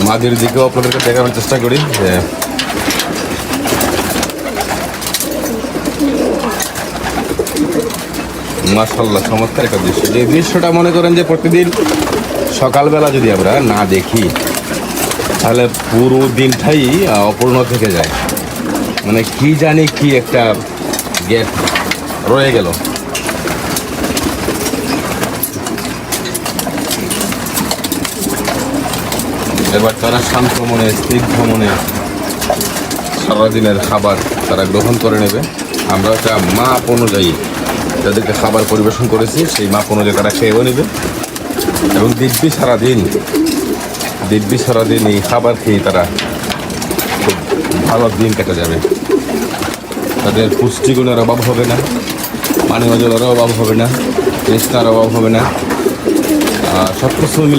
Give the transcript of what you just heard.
মাঝের দিকেও আপনাদেরকে দেখানোর চেষ্টা করি যে মাশাআল্লাহ চমৎকার একটা দৃশ্য। যে দৃশ্যটা মনে করেন যে প্রতিদিন সকালবেলা যদি আমরা না দেখি তাহলে পুরো দিনটাই অপূর্ণ থেকে যায়। মানে কি জানি কি একটা গ্যাপ রয়ে গেল। এবার তারা শান্ত মনে স্নিগ্ধ মনে সারাদিনের খাবার তারা গ্রহণ করে নেবে। আমরা একটা মাপ অনুযায়ী তাদেরকে খাবার পরিবেশন করেছি, সেই মাপ অনুযায়ী তারা খেয়েও নেবে এবং দিব্যি সারাদিন এই খাবার খেয়ে তারা খুব ভালো দিন কেটে যাবে। তাদের পুষ্টিগুণের অভাব হবে না, পানীয় জলের অভাব হবে না, তেষ্টার অভাব হবে না, সব কিছু মিলে